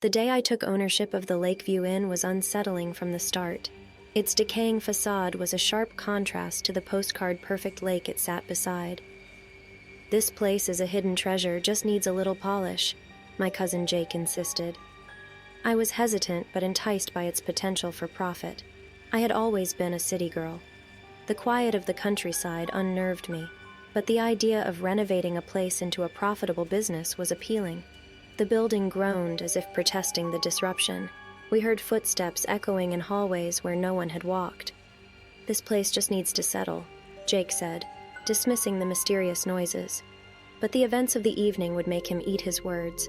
The day I took ownership of the Lakeview Inn was unsettling from the start. Its decaying facade was a sharp contrast to the postcard-perfect lake it sat beside. "This place is a hidden treasure, just needs a little polish," my cousin Jake insisted. I was hesitant but enticed by its potential for profit. I had always been a city girl. The quiet of the countryside unnerved me, but the idea of renovating a place into a profitable business was appealing. The building groaned as if protesting the disruption. We heard footsteps echoing in hallways where no one had walked. "This place just needs to settle," Jake said, dismissing the mysterious noises. But the events of the evening would make him eat his words.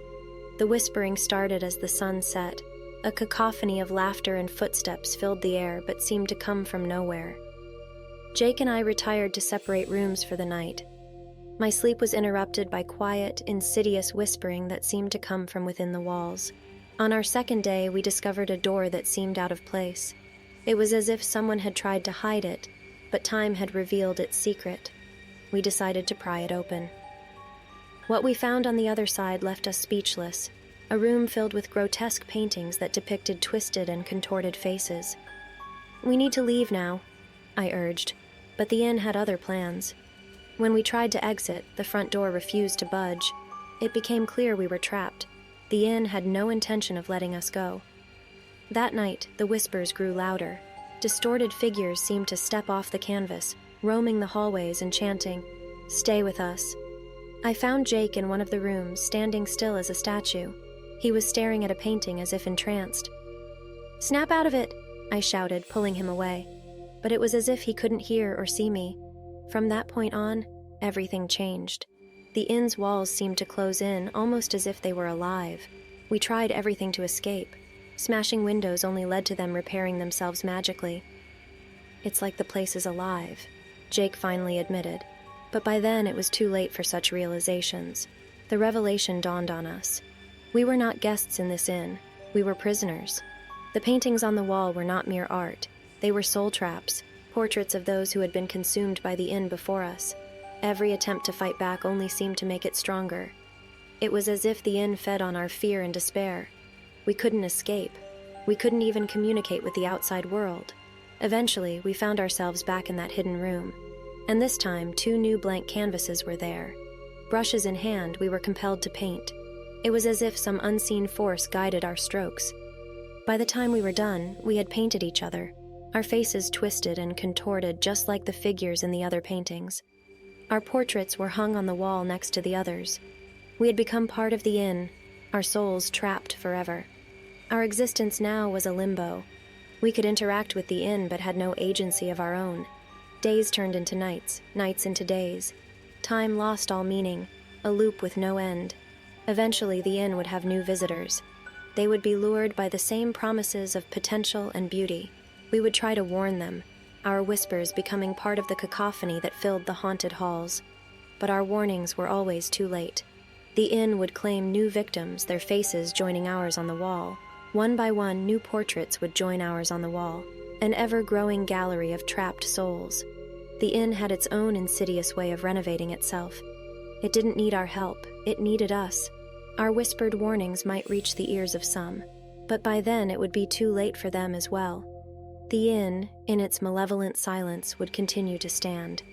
The whispering started as the sun set. A cacophony of laughter and footsteps filled the air but seemed to come from nowhere. Jake and I retired to separate rooms for the night. My sleep was interrupted by quiet, insidious whispering that seemed to come from within the walls. On our second day, we discovered a door that seemed out of place. It was as if someone had tried to hide it, but time had revealed its secret. We decided to pry it open. What we found on the other side left us speechless, a room filled with grotesque paintings that depicted twisted and contorted faces. "We need to leave now," I urged, but the inn had other plans. When we tried to exit, the front door refused to budge. It became clear we were trapped. The inn had no intention of letting us go. That night, the whispers grew louder. Distorted figures seemed to step off the canvas, roaming the hallways and chanting, "Stay with us." I found Jake in one of the rooms, standing still as a statue. He was staring at a painting as if entranced. "Snap out of it!" I shouted, pulling him away. But it was as if he couldn't hear or see me. From that point on, everything changed. The inn's walls seemed to close in, almost as if they were alive. We tried everything to escape. Smashing windows only led to them repairing themselves magically. "It's like the place is alive," Jake finally admitted. But by then it was too late for such realizations. The revelation dawned on us. We were not guests in this inn. We were prisoners. The paintings on the wall were not mere art. They were soul traps, portraits of those who had been consumed by the inn before us. Every attempt to fight back only seemed to make it stronger. It was as if the inn fed on our fear and despair. We couldn't escape. We couldn't even communicate with the outside world. Eventually, we found ourselves back in that hidden room. And this time, 2 new blank canvases were there. Brushes in hand, we were compelled to paint. It was as if some unseen force guided our strokes. By the time we were done, we had painted each other, our faces twisted and contorted just like the figures in the other paintings. Our portraits were hung on the wall next to the others. We had become part of the inn, our souls trapped forever. Our existence now was a limbo. We could interact with the inn but had no agency of our own. Days turned into nights, nights into days. Time lost all meaning, a loop with no end. Eventually, the inn would have new visitors. They would be lured by the same promises of potential and beauty. We would try to warn them, our whispers becoming part of the cacophony that filled the haunted halls. But our warnings were always too late. The inn would claim new victims, their faces joining ours on the wall. One by one, new portraits would join ours on the wall, an ever-growing gallery of trapped souls. The inn had its own insidious way of renovating itself. It didn't need our help, it needed us. Our whispered warnings might reach the ears of some, but by then it would be too late for them as well. The inn, in its malevolent silence, would continue to stand,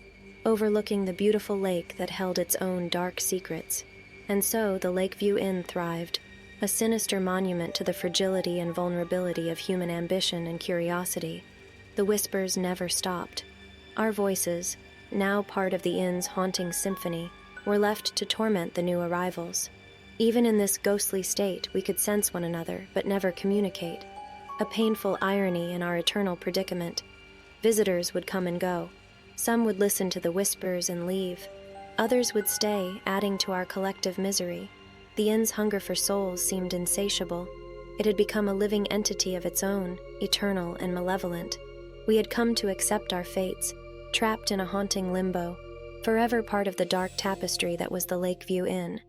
overlooking the beautiful lake that held its own dark secrets. And so the Lakeview Inn thrived, a sinister monument to the fragility and vulnerability of human ambition and curiosity. The whispers never stopped. Our voices, now part of the inn's haunting symphony, were left to torment the new arrivals. Even in this ghostly state, we could sense one another, but never communicate. A painful irony in our eternal predicament. Visitors would come and go. Some would listen to the whispers and leave. Others would stay, adding to our collective misery. The inn's hunger for souls seemed insatiable. It had become a living entity of its own, eternal and malevolent. We had come to accept our fates, trapped in a haunting limbo, forever part of the dark tapestry that was the Lakeview Inn.